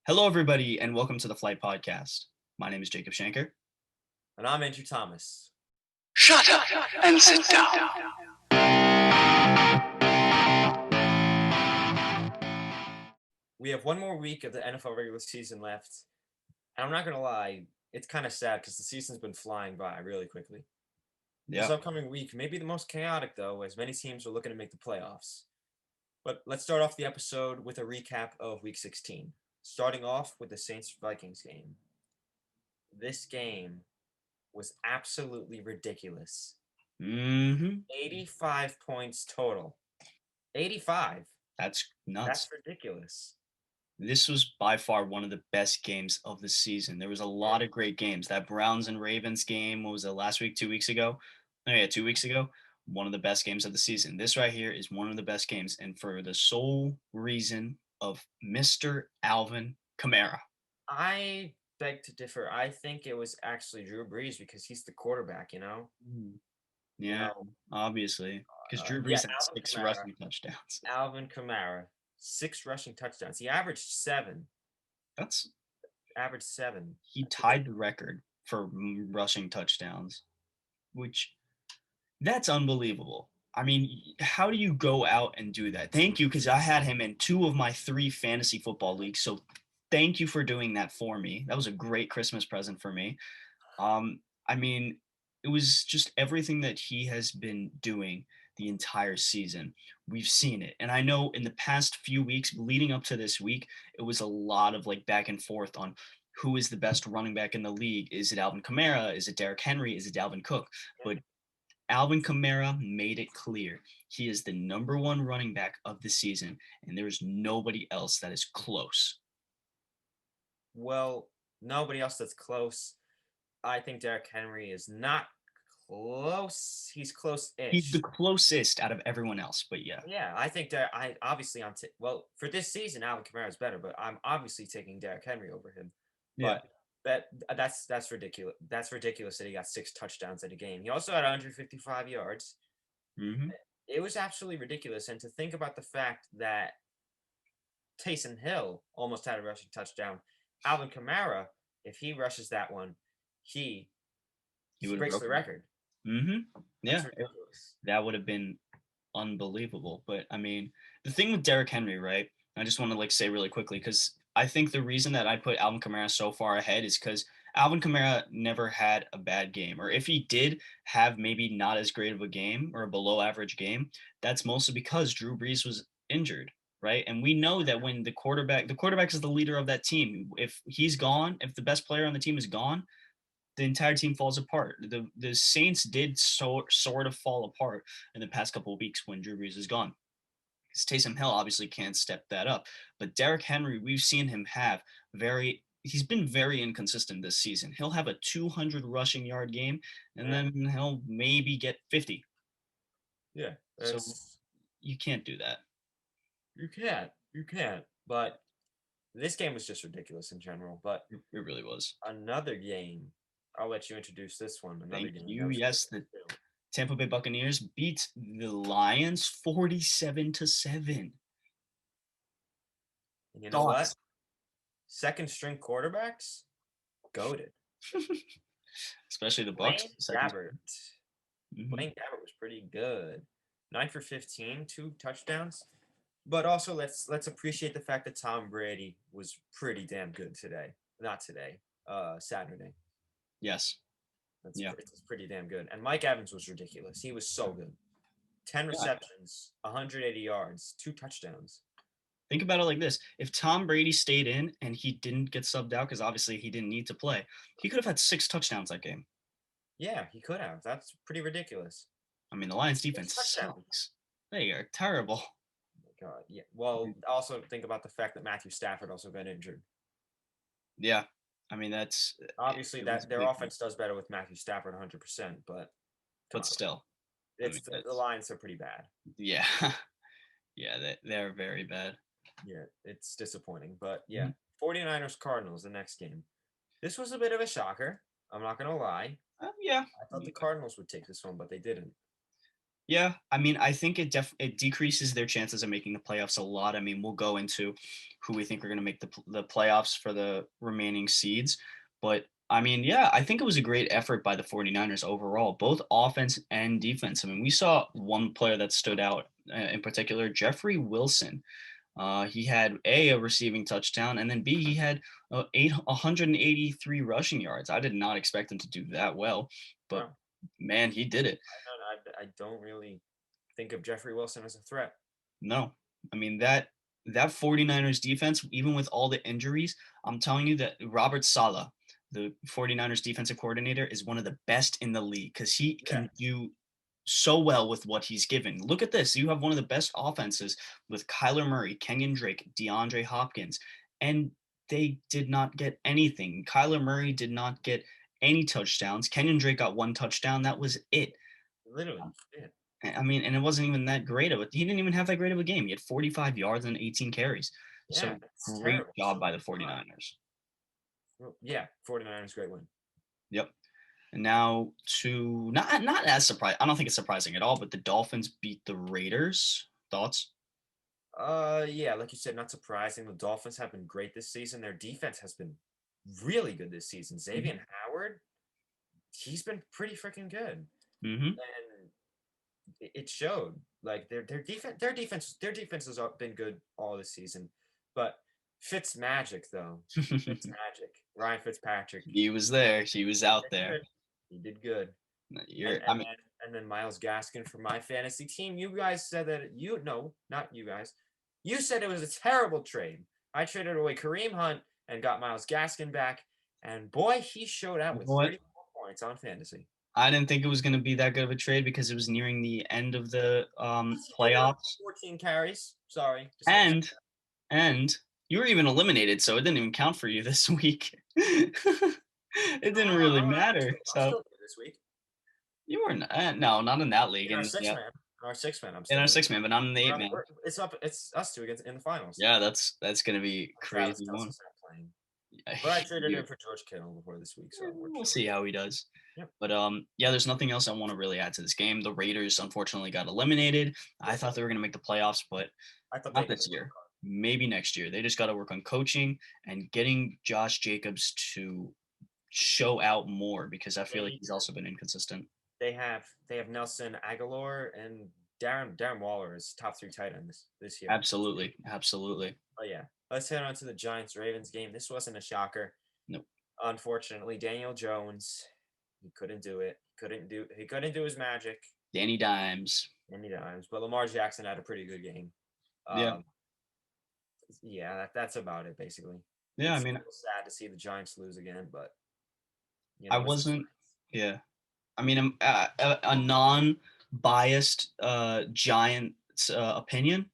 Hello, everybody, and welcome to the Flight Podcast. My name is Jacob Shanker. And I'm Andrew Thomas. Shut up and sit down. We have one more week of the NFL regular season left. And I'm not going to lie, it's kind of sad because the season's been flying by really quickly. This upcoming week may be the most chaotic, though, as many teams are looking to make the playoffs. But let's start off the episode with a recap of Week 16, starting off with the Saints-Vikings game. This game was absolutely ridiculous. 85 points total. 85. That's nuts. That's ridiculous. This was by far one of the best games of the season. There was a lot of great games. That Browns and Ravens game, what was it, last week, 2 weeks ago? Oh, yeah, 2 weeks ago. One of the best games of the season. This right here is one of the best games, and for the sole reason of Mr. Alvin Kamara. I beg to differ. I think it was actually Drew Brees because he's the quarterback, you know? Yeah, obviously. Because Drew Brees had 6 rushing touchdowns. Alvin Kamara, 6 rushing touchdowns. He averaged 7. That's averaged 7. He tied the record for rushing touchdowns, which that's unbelievable. I mean, how do you go out and do that? Thank you, because I had him in 2 of my 3 fantasy football leagues. So thank you for doing that for me. That was a great Christmas present for me. I mean, it was just everything that he has been doing the entire season. We've seen it. And I know in the past few weeks leading up to this week, it was a lot of like back and forth on who is the best running back in the league. Is it Alvin Kamara? Is it Derrick Henry? Is it Dalvin Cook? But Alvin Kamara made it clear he is the number 1 running back of the season, and there is nobody else that is close. Well, nobody else that's close. I think Derrick Henry is not close. He's close-ish. He's the closest out of everyone else, but yeah. Yeah, I think that well, for this season, Alvin Kamara is better, but I'm obviously taking Derrick Henry over him. Yeah. But that's ridiculous. That's ridiculous that he got 6 touchdowns in a game. He also had 155 yards. Mm-hmm. It was absolutely ridiculous. And to think about the fact that Taysom Hill almost had a rushing touchdown. Alvin Kamara, if he rushes that one, he breaks the record. Mm-hmm. Yeah, that would have been unbelievable. But I mean, the thing with Derrick Henry, right? I just want to like say really quickly, because I think the reason that I put Alvin Kamara so far ahead is because Alvin Kamara never had a bad game, or if he did have maybe not as great of a game or a below average game, that's mostly because Drew Brees was injured, right? And we know that when the quarterback is the leader of that team. If he's gone, if the best player on the team is gone, the entire team falls apart. The Saints did sort of fall apart in the past couple of weeks when Drew Brees is gone. Because Taysom Hill obviously can't step that up. But Derrick Henry, we've seen him have he's been very inconsistent this season. He'll have a 200 rushing yard game, and then he'll maybe get 50. Yeah. So you can't do that. You can't. But this game was just ridiculous in general. But it really was. Another game. I'll let you introduce this one. Thank you. Yes, the Tampa Bay Buccaneers beat the Lions 47-7. And you know what? Second string quarterbacks, goated. Especially the Bucs. Blaine Gabbert was pretty good. 9 for 15, 2 touchdowns. But also let's appreciate the fact that Tom Brady was pretty damn good today. Not today. Saturday. Yes. It's pretty damn good. And Mike Evans was ridiculous. He was so good. 10 receptions, 180 yards, 2 touchdowns. Think about it like this. If Tom Brady stayed in and he didn't get subbed out, because obviously he didn't need to play, he could have had 6 touchdowns that game. Yeah, he could have. That's pretty ridiculous. I mean, the Lions defense sucks. They are terrible. Oh my God. Yeah. Well, also think about the fact that Matthew Stafford also got injured. Yeah. I mean, that's obviously that their offense does better with Matthew Stafford 100%, but still, the Lions are pretty bad. Yeah, yeah, they're very bad. Yeah, it's disappointing, but yeah, 49ers Cardinals the next game. This was a bit of a shocker. I'm not gonna lie. Yeah, I thought the Cardinals would take this one, but they didn't. Yeah, I mean, I think it decreases their chances of making the playoffs a lot. I mean, we'll go into who we think are going to make the playoffs for the remaining seeds, but I mean, yeah, I think it was a great effort by the 49ers overall, both offense and defense. I mean, we saw one player that stood out in particular, Jeffrey Wilson. He had a receiving touchdown, and then B, he had 183 rushing yards. I did not expect him to do that well, but Wow. man, he did it. I don't really think of Jeffrey Wilson as a threat. No. I mean that 49ers defense, even with all the injuries, I'm telling you that Robert Saleh, the 49ers defensive coordinator, is one of the best in the league because he Yeah, can do so well with what he's given. Look at this. You have one of the best offenses with Kyler Murray, Kenyon Drake, DeAndre Hopkins, and they did not get anything. Kyler Murray did not get any touchdowns. Kenyon Drake got one touchdown. That was it. literally. Yeah, I mean, and it wasn't even that great of a he didn't even have that great of a game. He had 45 yards and 18 carries. yeah, So it's great terrible. job by the God. 49ers. Well, yeah, 49ers great win. Yep. And now to not as surprised. I don't think it's surprising at all, but the Dolphins beat the Raiders. Thoughts? Yeah, like you said, not surprising. The Dolphins have been great this season. Their defense has been really good this season. Xavier Howard, he's been pretty freaking good, Mm-hmm. and it showed. Like their defense has been good all this season, but Fitz magic though. Fitz magic. Ryan Fitzpatrick. He was there. He was out Did there. good. He did good. And You're and I mean, then and then Miles Gaskin for my fantasy team. You guys said that you no, not you guys. You said it was a terrible trade. I traded away Kareem Hunt and got Miles Gaskin back, and boy, he showed out you with know what? 34 points on fantasy. I didn't think it was going to be that good of a trade because it was nearing the end of the Yes, he did it on playoffs. 14 carries. Sorry, just had to say And And you were even eliminated, so it didn't even count for you this week. It no, didn't really I'm matter. still, I'm So still good this week. you were no, not in that league, In our and six yeah, man, in our six man, I'm in still our good. 6 man, but I'm in the 8 man. It's up. It's us two against in the finals. Yeah, that's gonna be Travis crazy one. Kelsey's not playing, but I traded You, him for George Kittle before this week, so we're we'll chilling. see how he does. Yep. But yeah, there's nothing else I want to really add to this game. The Raiders unfortunately got eliminated. I Yep. thought they were gonna make the playoffs, but I thought they not made this the wild year. card. Maybe next year. They just got to work on coaching and getting Josh Jacobs to show out more because I They feel like need he's to. also been inconsistent. They have Nelson Aguilar and Darren Waller as top three tight ends this year. Absolutely. Absolutely. Oh yeah. Let's head on to the Giants Ravens game. This wasn't a shocker. Nope. Unfortunately, Daniel Jones, he couldn't do it. He couldn't do his magic Danny Dimes. many times. But Lamar Jackson had a pretty good game. Yeah. Yeah, that's about it basically. Yeah. I It's a mean, little sad to see the Giants lose again, but I it's the wasn't, Giants. yeah. I mean, a non biased Giants opinion.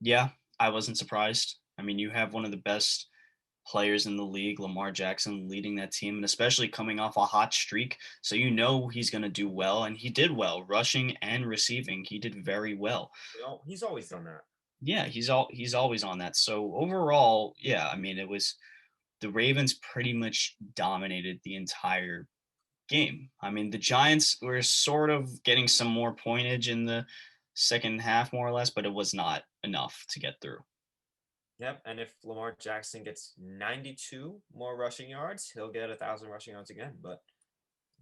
Yeah. I wasn't surprised. I mean, you have one of the best players in the league, Lamar Jackson, leading that team, and especially coming off a hot streak. So you know he's going to do well, and he did well, rushing and receiving. He did very well. He's always done that. Yeah, he's always on that. So overall, yeah, I mean, it was the Ravens pretty much dominated the entire game. I mean, the Giants were sort of getting some more pointage in the second half, more or less, but it was not enough to get through. Yep, and if Lamar Jackson gets 92 more rushing yards, he'll get 1,000 rushing yards again. But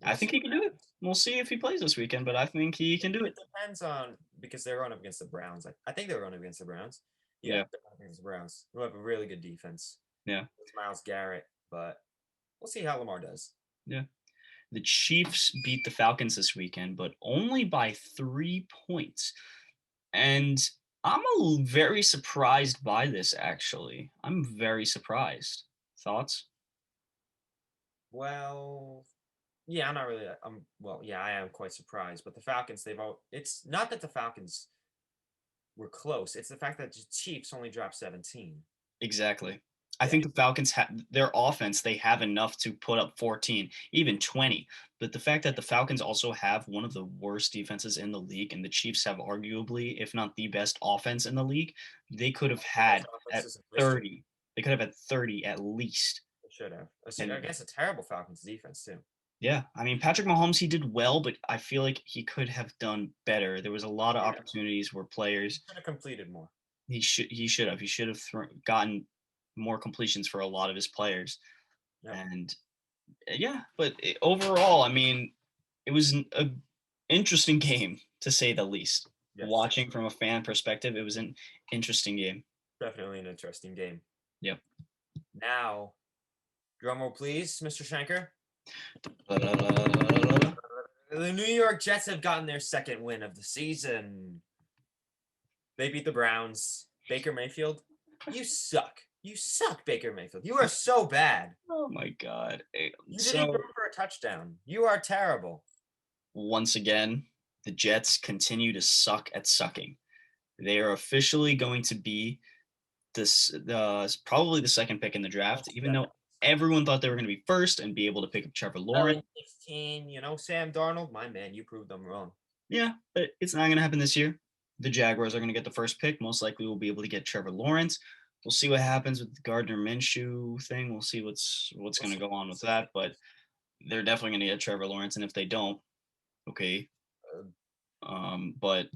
I we'll think see he what can do it. happens. We'll see if he plays this weekend, but I think he can do It it. depends on because they're going up against the Browns. I think they're going up against the Browns. Yeah, Yeah, they're going up against the Browns, who have a really good defense. yeah, It's Miles Garrett, but we'll see how Lamar does. yeah. The Chiefs beat the Falcons this weekend, but only by 3 points. And very surprised by this, actually. I'm very surprised. Thoughts? Well, yeah, I'm not really. Well, yeah, I am quite surprised. But the Falcons, it's not that the Falcons were close. It's the fact that the Chiefs only dropped 17. Exactly. I Yeah, think the Falcons have their offense, they have enough to put up 14, even 20. But the fact that the Falcons also have one of the worst defenses in the league and the Chiefs have arguably, if not the best offense in the league, they could have the best had at offenses in history. 30. They could have had 30 at least. They should have And against a terrible Falcons defense too. Yeah, I mean, Patrick Mahomes, he did well, but I feel like he could have done better. There was a lot of Yeah. opportunities where He players should have completed more. he should have gotten more completions for a lot of his players. Yep. And yeah, but overall, I mean, it was a interesting game to say the least. Yes, Watching from a fan perspective, it was an interesting game. definitely an interesting game. Yep. Now, drumroll please, Mr. Shanker. The New York Jets have gotten their second win of the season. They beat the Browns. Baker Mayfield, you suck. You suck, Baker Mayfield. You are so bad. Oh my God. You didn't So throw for a touchdown. You are terrible. once again, the Jets continue to suck at sucking. They are officially going to be probably the second pick in the draft, even though everyone thought they were going to be first and be able to pick up Trevor Lawrence. 16, Sam Darnold, my man, you proved them wrong. Yeah, but it's not going to happen this year. The Jaguars are going to get the first pick. Most likely, we'll be able to get Trevor Lawrence. We'll see what happens with the Gardner Minshew thing. We'll see what's going to go on with that. But they're definitely going to get Trevor Lawrence, and if they don't, okay. But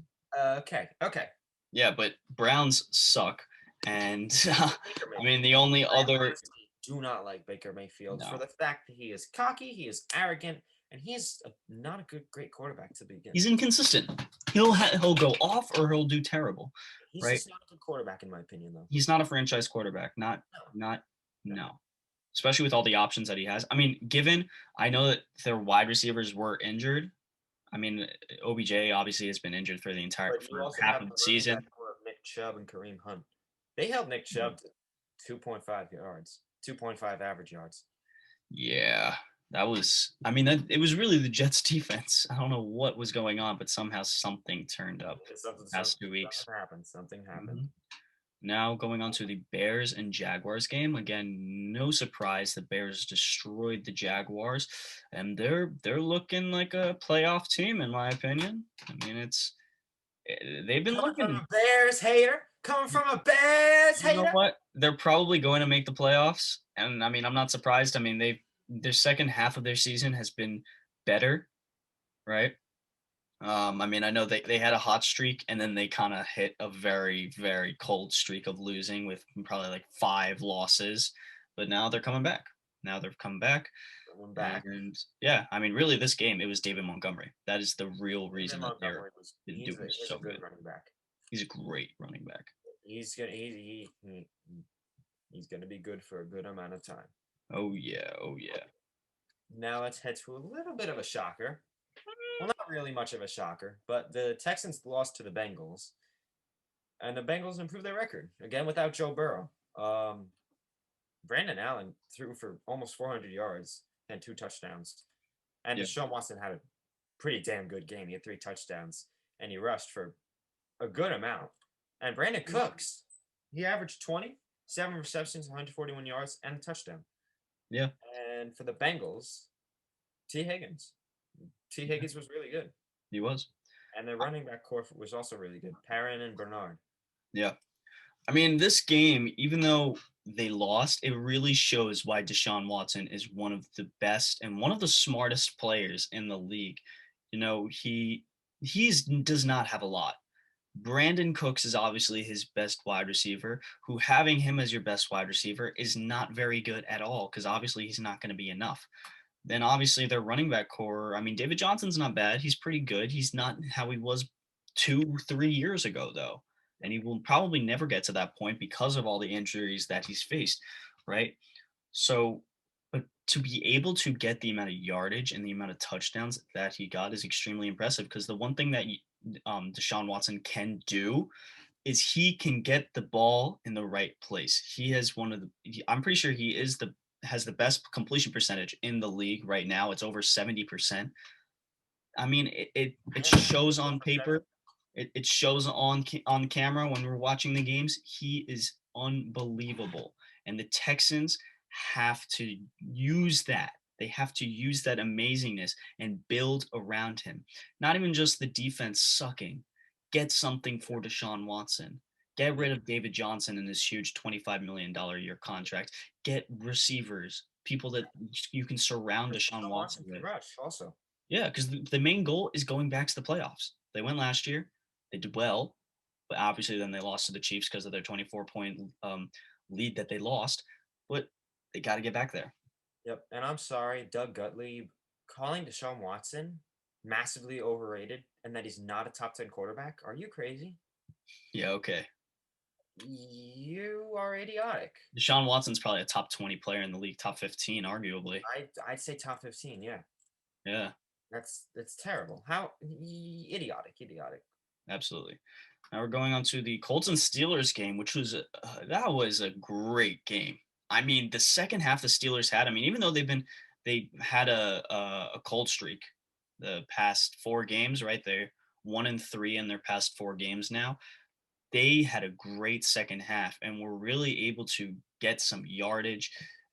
Okay. yeah, but Browns suck, and I mean the only I other honestly do not like Baker Mayfield for no, the fact that he is cocky, he is arrogant, and he's not a great quarterback to begin. he's inconsistent. He'll go off or he'll do terrible, He's right? just not a good quarterback in my opinion, though. He's not a franchise quarterback. No. Especially with all the options that he has. I mean, I know that their wide receivers were injured. I mean, OBJ obviously has been injured for half of the season. Nick Chubb and Kareem Hunt. They held Nick Chubb to 2.5 yards, 2.5 average yards. Yeah, it was really the Jets defense. I don't know what was going on, but somehow something turned up the past 2 weeks. Something happened. Mhm. Now going on to the Bears and Jaguars game. Again, no surprise the Bears destroyed the Jaguars, and they're looking like a playoff team in my opinion. I mean, they've been Coming from looking. a Bears hater. Coming from a Bears You know hater. what? They're probably going to make the playoffs, and I mean, I'm not surprised. I mean, their second half of their season has been better, right? I mean, I know they had a hot streak and then they kind of hit a very, very cold streak of losing with probably like 5 losses, but now they're coming back. Now they're coming back. And yeah, I mean, really, this game, it was David Montgomery. That is the real reason that they're doing so good. Running back. He's a great running back. He's gonna be good for a good amount of time. Oh yeah, oh yeah. Now let's head to a little bit of a shocker. Well, not really much of a shocker, but the Texans lost to the Bengals, and the Bengals improved their record again without Joe Burrow. Brandon Allen threw for almost 400 yards and 2 touchdowns, and Deshaun Watson had a pretty damn good game. He had 3 touchdowns, and he rushed for a good amount. And Brandon Cooks, he averaged 7 receptions, 141 yards, and a touchdown. Yeah. And for the Bengals, T. Higgins was really good. He was. And the running back core was also really good. Perrin and Bernard. Yeah. I mean, this game, even though they lost, it really shows why Deshaun Watson is one of the best and one of the smartest players in the league. You know, he does not have a lot. Brandon Cooks is obviously his best wide receiver, who having him as your best wide receiver is not very good at all because obviously he's not going to be enough. Then obviously their running back core, I mean, David Johnson's not bad. He's pretty good. He's not how he was 2-3 years ago, though. And he will probably never get to that point because of all the injuries that he's faced, right? So, but to be able to get the amount of yardage and the amount of touchdowns that he got is extremely impressive because the one thing that Deshaun Watson can do is he can get the ball in the right place. He has I'm pretty sure he has the best completion percentage in the league right now. It's over 70%. I mean, it shows on paper. It shows on camera when we're watching the games. He is unbelievable. And the Texans have to use that. They have to use that amazingness and build around him. Not even just the defense sucking. Get something for Deshaun Watson. Get rid of David Johnson and this huge $25 million a year contract. Get receivers. people that you can surround Deshaun Watson with. Rush also. Yeah, because the main goal is going back to the playoffs. They went last year. They did well, but obviously then they lost to the Chiefs because of their 24-point lead that they lost. But they got to get back there. Yep, and I'm sorry, Doug Gottlieb calling Deshaun Watson massively overrated and that he's not a top 10 quarterback. Are you crazy? Yeah, okay. You are idiotic. Deshaun Watson's probably a top 20 player in the league, top 15, arguably. I'd say top 15, yeah. Yeah. That's terrible. How idiotic. Absolutely. Now we're going on to the Colts and Steelers game, which was that was a great game. I mean, the second half the Steelers had. I mean, even though they had a cold streak the past 4 games, right? They're 1-3 in their past 4 games now. They had a great second half and were really able to get some yardage.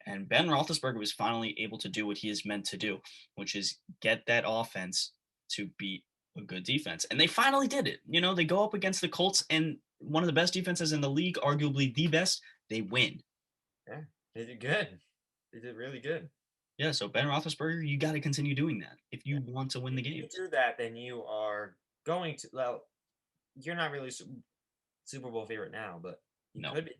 And Ben Roethlisberger was finally able to do what he is meant to do, which is get that offense to beat a good defense. And they finally did it. You know, they go up against the Colts and one of the best defenses in the league, arguably the best, they win. Yeah, they did good. They did really good. Yeah, so Ben Roethlisberger, you got to continue doing that if you want to win the game. If you do that, then you are going to, well, you're not really Super Bowl favorite now, but you could be.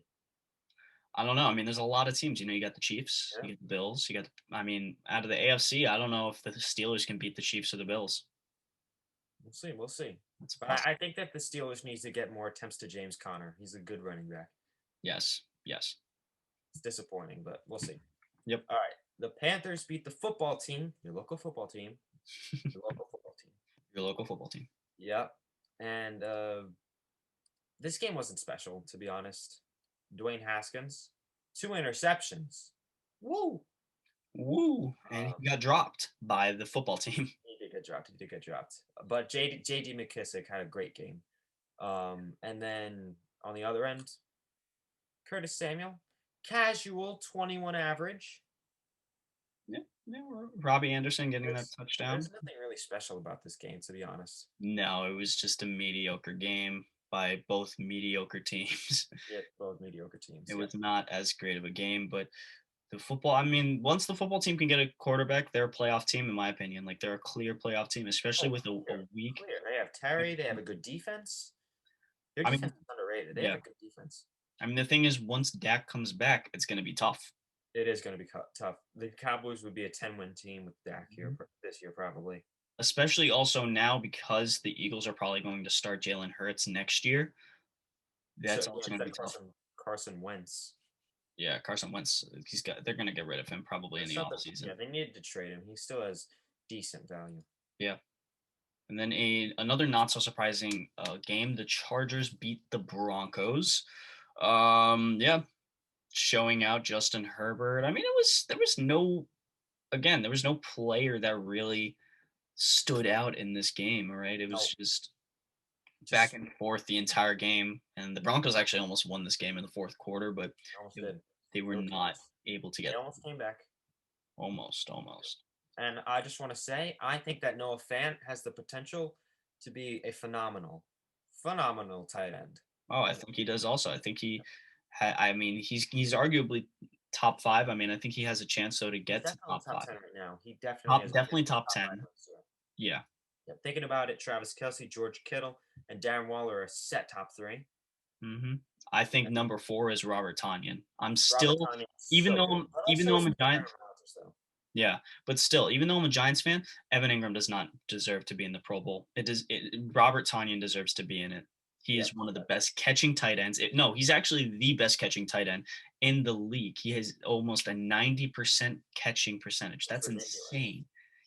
I don't know. I mean, there's a lot of teams. You know, you got the Chiefs, you got the Bills, I mean, out of the AFC, I don't know if the Steelers can beat the Chiefs or the Bills. We'll see. But I think that the Steelers needs to get more attempts to James Conner. He's a good running back. Yes. It's disappointing, but we'll see. Yep. All right. The Panthers beat the football team, your local football team. Your local football team. Yep. And this game wasn't special, to be honest. Dwayne Haskins, 2 interceptions. Woo! And he got dropped by the football team. He did get dropped. But J.D. McKissick had a great game. And then on the other end, Curtis Samuel, casual 21 average. Yeah. Robbie Anderson getting that touchdown. There's nothing really special about this game, to be honest. No, it was just a mediocre game by both mediocre teams. Yeah, both mediocre teams. It was not as great of a game, but the football, I mean, once the football team can get a quarterback, they're a playoff team, in my opinion. Like, they're a clear playoff team, especially with a weak. Clear. They have Terry. They have a good defense. Their defense is underrated. They have a good defense. I mean, the thing is, once Dak comes back, it's going to be tough. It is going to be tough. The Cowboys would be a 10-win team with Dak here this year, probably. Especially also now because the Eagles are probably going to start Jalen Hurts next year. That's also going to be tough. Carson Wentz. Yeah, Carson Wentz. They're going to get rid of him probably in the offseason. Yeah, they needed to trade him. He still has decent value. Yeah. And then another not so surprising game. The Chargers beat the Broncos. Yeah. Showing out Justin Herbert. I mean, there was no player that really stood out in this game, right? It was just back and forth the entire game. And the Broncos actually almost won this game in the fourth quarter, but they were not able to get. They almost came back. Almost. And I just want to say, I think that Noah Fant has the potential to be a phenomenal tight end. Oh, I think he does also. I think he's arguably top 5. I mean, I think he has a chance to get to top 5 right now. He definitely top 10. Yeah. Thinking about it, Travis Kelce, George Kittle, and Darren Waller are set top 3. Mm-hmm. I think number 4 is Robert Tonyan. Even though I'm a Giants. Yeah, but still, even though I'm a Giants fan, Evan Ingram does not deserve to be in the Pro Bowl. Robert Tonyan deserves to be in it. He is one of the best catching tight ends. He's actually the best catching tight end in the league. He has almost a 90% catching percentage. That's insane.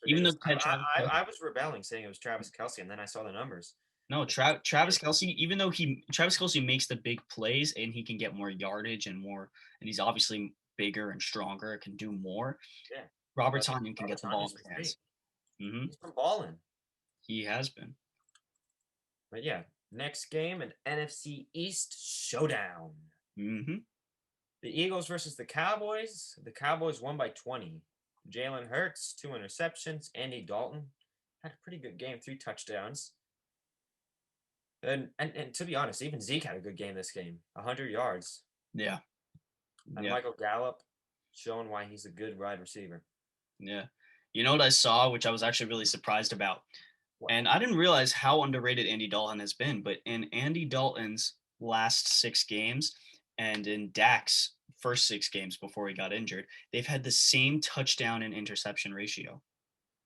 Even though I was rebelling, saying it was Travis Kelce, and then I saw the numbers. No, Travis Kelce. Even though Travis Kelce makes the big plays and he can get more yardage and he's obviously bigger and stronger, can do more. Yeah. Robert Tonyan can get the ball in his hands. Mm-hmm. He's been balling. He has been. But yeah, next game, an NFC East showdown. Mm-hmm. The Eagles versus the Cowboys. The Cowboys won by 20. Jalen Hurts, 2 interceptions. Andy Dalton had a pretty good game, 3 touchdowns. And to be honest, even Zeke had a good game this game, 100 yards. Yeah. And Michael Gallup, showing why he's a good wide receiver. Yeah. You know what I saw, which I was actually really surprised about? What? And I didn't realize how underrated Andy Dalton has been, but in Andy Dalton's last 6 games and in Dak's first 6 games before he got injured, they've had the same touchdown and interception ratio.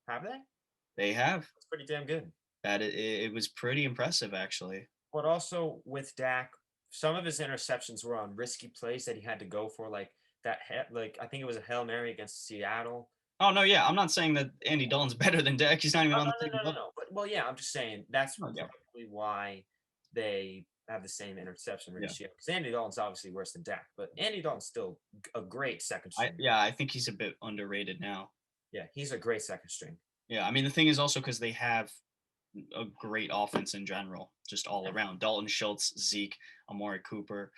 Have they? They have. That's pretty damn good. That it was pretty impressive, actually. But also with Dak, some of his interceptions were on risky plays that he had to go for, like that. Like I think it was a Hail Mary against Seattle. Oh no, yeah, I'm not saying that Andy Dalton's better than Dak. He's not even Oh, on no, the no, same no, no, level. no. But well, yeah, I'm just saying that's Oh, yeah. probably why they have the same interception Yeah. ratio. Because Andy Dalton's obviously worse than Dak, but Andy Dalton's still a great second string. I think he's a bit underrated now. Yeah, he's a great second string. Yeah, I mean the thing is also because they have a great offense in general, just all around. Dalton Schultz, Zeke, Amari Cooper,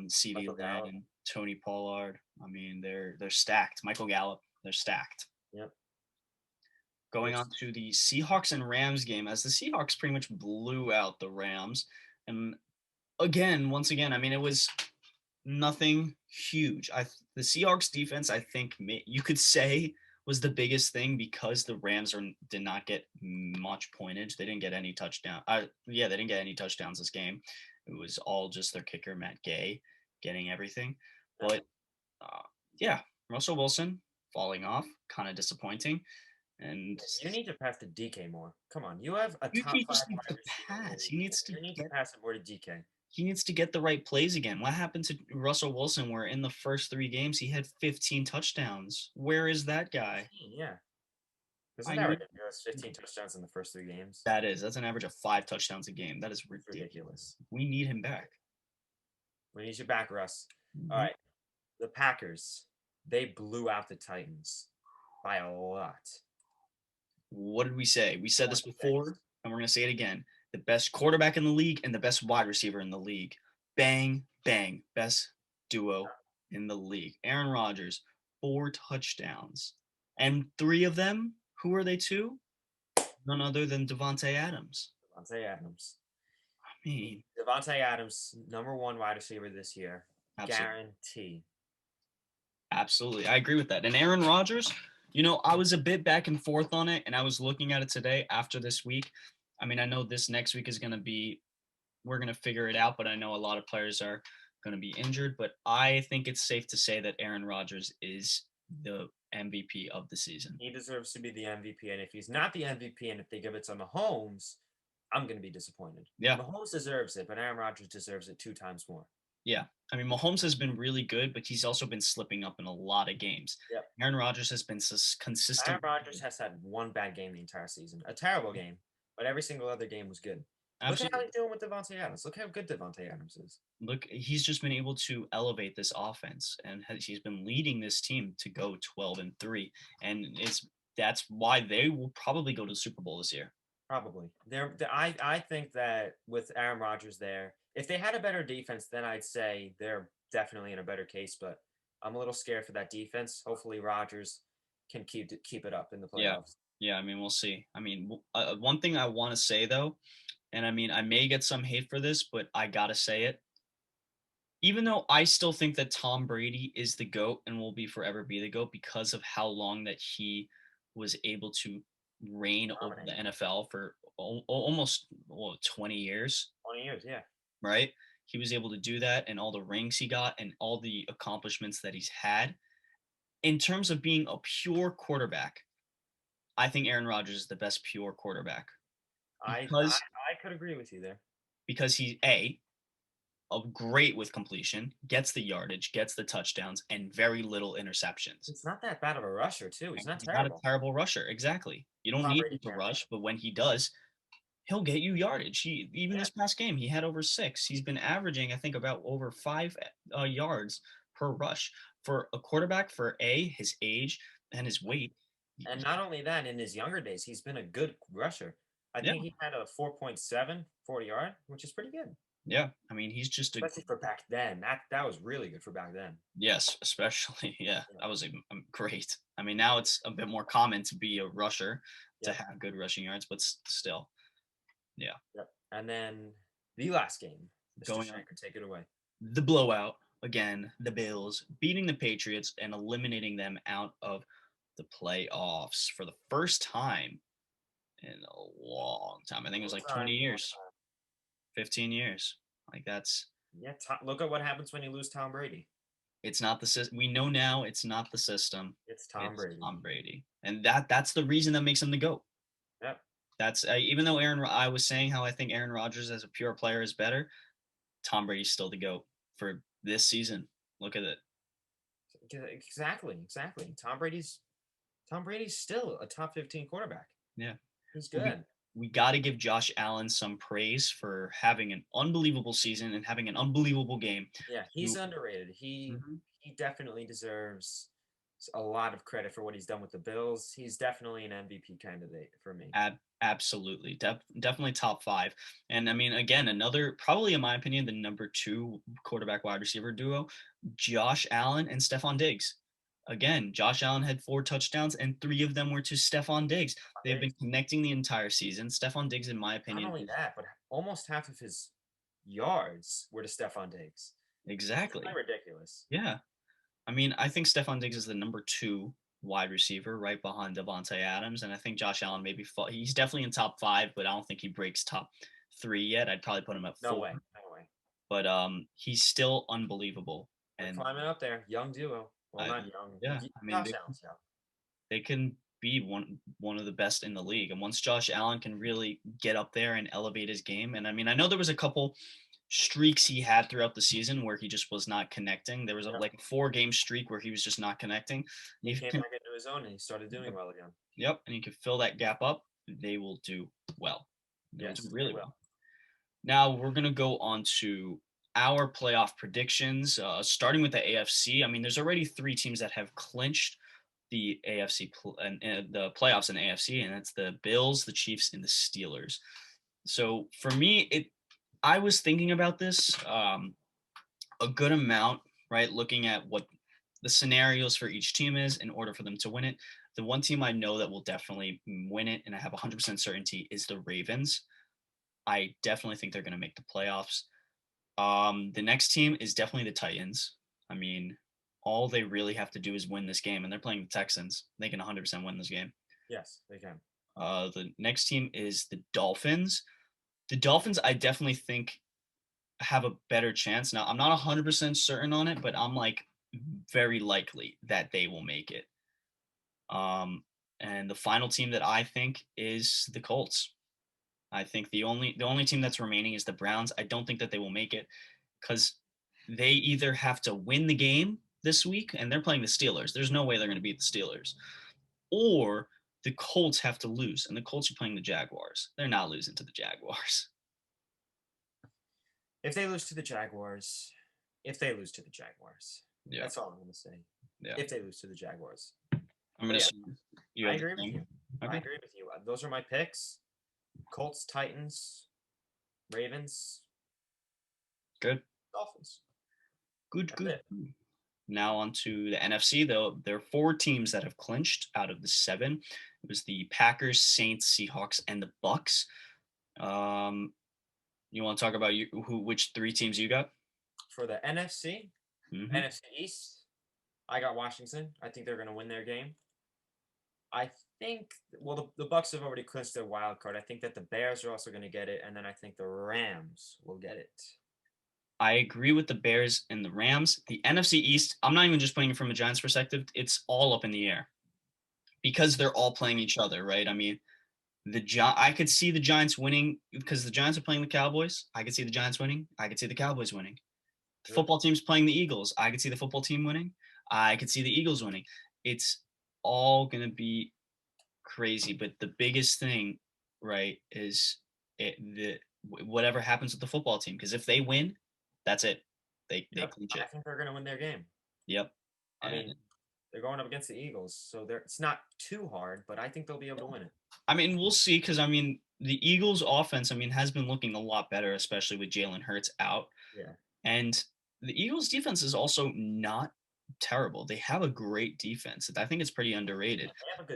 CD Michael Lamb, Gallup. and Tony Pollard. I mean they're stacked. Michael Gallup, they're stacked. Yep. Going on to the Seahawks and Rams game, as the Seahawks pretty much blew out the Rams, and once again, I mean it was nothing huge. The Seahawks defense, I think you could say was the biggest thing because the Rams did not get much pointage. They didn't get any touchdown. They didn't get any touchdowns this game. It was all just their kicker Matt Gay getting everything. But Russell Wilson falling off, kind of disappointing. And you need to pass to DK more. Come on, you have a he top 5 just needs wide to receiver. pass. He needs to You need to pass it more to DK. He needs to get the right plays again. What happened to Russell Wilson where in the first 3 games he had 15 touchdowns? Where is that guy? Yeah. Isn't that ridiculous? 15 touchdowns in the first 3 games. That's an average of 5 touchdowns a game. That is ridiculous. We need him back. We need you back, Russ. Mm-hmm. All right. The Packers, they blew out the Titans by a lot. What did we say? We said this before, and we're going to say it again. The best quarterback in the league and the best wide receiver in the league. Bang, bang. Best duo in the league. Aaron Rodgers, 4 touchdowns. And 3 of them, who are they to? None other than Davante Adams. I mean, Davante Adams, number 1 wide receiver this year. Guarantee. Absolutely. I agree with that. And Aaron Rodgers, I was a bit back and forth on it, and I was looking at it today after this week. I mean, I know this next week is going to be, we're going to figure it out, but I know a lot of players are going to be injured. But I think it's safe to say that Aaron Rodgers is the MVP of the season. He deserves to be the MVP. And if he's not the MVP and if they give it to Mahomes, I'm going to be disappointed. Yeah. Mahomes deserves it, but Aaron Rodgers deserves it 2 times more. Yeah. I mean, Mahomes has been really good, but he's also been slipping up in a lot of games. Yeah. Aaron Rodgers has been consistent. Aaron Rodgers has had 1 bad game the entire season. A terrible game, but every single other game was good. Absolutely. Look at how he's doing with Davante Adams. Look how good Davante Adams is. Look, he's just been able to elevate this offense, and he's been leading this team to go 12-3. And that's why they will probably go to the Super Bowl this year. Probably. I think that with Aaron Rodgers there, if they had a better defense, then I'd say they're definitely in a better case. But I'm a little scared for that defense. Hopefully, Rodgers can keep it up in the playoffs. Yeah. I mean, we'll see. I mean, one thing I want to say though, and I mean, I may get some hate for this, but I gotta say it. Even though I still think that Tom Brady is the GOAT and will forever be the GOAT because of how long that he was able to reign over the NFL for almost 20 years. 20 years, yeah. Right? He was able to do that, and all the rings he got and all the accomplishments that he's had. In terms of being a pure quarterback, I think Aaron Rodgers is the best pure quarterback. I could agree with you there. Because he's great with completion, gets the yardage, gets the touchdowns, and very little interceptions. It's not that bad of a rusher, too. He's not terrible. Not a terrible rusher, exactly. You don't need him to rush, but when he does, he'll get you yardage. This past game, he had over 6. He's been averaging, I think, about over 5 yards per rush. For a quarterback, for his age and his weight. And not only that, in his younger days, he's been a good rusher. I think he had a 4.7 40-yard, which is pretty good. Yeah, I mean, he's just especially for back then. That was really good for back then. Yes, especially, that was great. I mean, now it's a bit more common to be a rusher, to have good rushing yards, but still, yeah. Yep. And then the last game, Mr. Shanker, take it away. The blowout again, the Bills beating the Patriots and eliminating them out of the playoffs for the first time in a long time. I think it was like 20 years, 15 years. Like that's Yeah, look at what happens when you lose Tom Brady. it's not the system. We know now it's not the system. It's Tom Brady. Tom Brady. And that's the reason that makes him the GOAT. Yep. That's even though I was saying how I think Aaron Rodgers as a pure player is better, Tom Brady's still the GOAT for this season. Look at it. Exactly. Tom Brady's still a top 15 quarterback. Yeah. He's good. We got to give Josh Allen some praise for having an unbelievable season and having an unbelievable game. Yeah, he's underrated. He definitely deserves a lot of credit for what he's done with the Bills. He's definitely an MVP candidate for me. Absolutely. Definitely top 5. And I mean, again, another, probably in my opinion, the number 2 quarterback wide receiver duo, Josh Allen and Stephon Diggs. Again, Josh Allen had 4 touchdowns and 3 of them were to Stephon Diggs. They've been connecting the entire season. Stephon Diggs, in my opinion. Not only that, but almost half of his yards were to Stephon Diggs. Exactly. It's ridiculous. Yeah. I mean, I think Stephon Diggs is the number 2 wide receiver right behind Devontae Adams. And I think Josh Allen he's definitely in top 5, but I don't think he breaks top 3 yet. I'd probably put him at 4. No way. But he's still unbelievable. And climbing up there. Young duo. Well, not young. Yeah. I mean, they can be one of the best in the league. And once Josh Allen can really get up there and elevate his game. And I mean, I know there was a couple streaks he had throughout the season where he just was not connecting. There was like a 4-game streak where he was just not connecting. He came back into his own and he started doing well again. Yep, and he can fill that gap up. They will do well. They will do really well. Now we're gonna go on to our playoff predictions, starting with the AFC. I mean, there's already 3 teams that have clinched the AFC and the playoffs in the AFC, and that's the Bills, the Chiefs, and the Steelers. So for me, I was thinking about this a good amount, right? Looking at what the scenarios for each team is in order for them to win it. The one team I know that will definitely win it, and I have 100% certainty, is the Ravens. I definitely think they're going to make the playoffs. The next team is definitely the Titans. I mean, all they really have to do is win this game, and they're playing the Texans. They can 100% win this game. Yes, they can. The next team is the Dolphins. The Dolphins, I definitely think, have a better chance. Now, I'm not 100% certain on it, but I'm like very likely that they will make it. And the final team that I think is the Colts. I think the only team that's remaining is the Browns. I don't think that they will make it because they either have to win the game this week, and they're playing the Steelers. There's no way they're going to beat the Steelers. Or the Colts have to lose, and the Colts are playing the Jaguars. They're not losing to the Jaguars. If they lose to the Jaguars, yeah. That's all I'm going to say. Yeah. If they lose to the Jaguars. I'm going to I agree with you. Okay. I agree with you. Those are my picks. Colts, Titans, Ravens. Good. Dolphins. Good. Now on to the NFC, though. There are 4 teams that have clinched out of the 7. It was the Packers, Saints, Seahawks, and the Bucks. You want to talk about which 3 teams you got? For the NFC, NFC East, I got Washington. I think they're going to win their game. I think, the Bucks have already clinched their wild card. I think that the Bears are also going to get it, and then I think the Rams will get it. I agree with the Bears and the Rams. The NFC East, I'm not even just putting it from a Giants perspective. It's all up in the air because they're all playing each other, right? I mean, I could see the Giants winning because the Giants are playing the Cowboys. I could see the Giants winning. I could see the Cowboys winning. The football team's playing the Eagles. I could see the football team winning. I could see the Eagles winning. It's all going to be crazy. But the biggest thing, right, is whatever happens with the football team. Because if they win, that's it. They clinch it. I think they're going to win their game. Yep. I mean, they're going up against the Eagles, so it's not too hard, but I think they'll be able to win it. I mean, we'll see, because, I mean, the Eagles' offense, I mean, has been looking a lot better, especially with Jalen Hurts out. Yeah. And the Eagles' defense is also not terrible. They have a great defense. I think it's pretty underrated.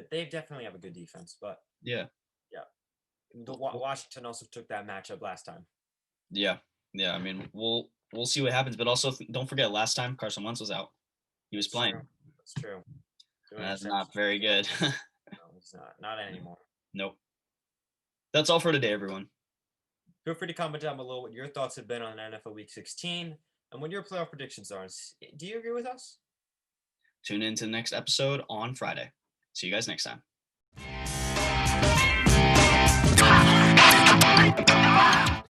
They definitely have a good defense, but yeah. Washington also took that matchup last time. Yeah. I mean, we'll we'll see what happens. But also, don't forget, last time Carson Wentz was out, he was playing. That's true. That's not very good. No, he's not. Not anymore. Nope. That's all for today, everyone. Feel free to comment down below what your thoughts have been on NFL Week 16 and what your playoff predictions are. Do you agree with us? Tune in to the next episode on Friday. See you guys next time.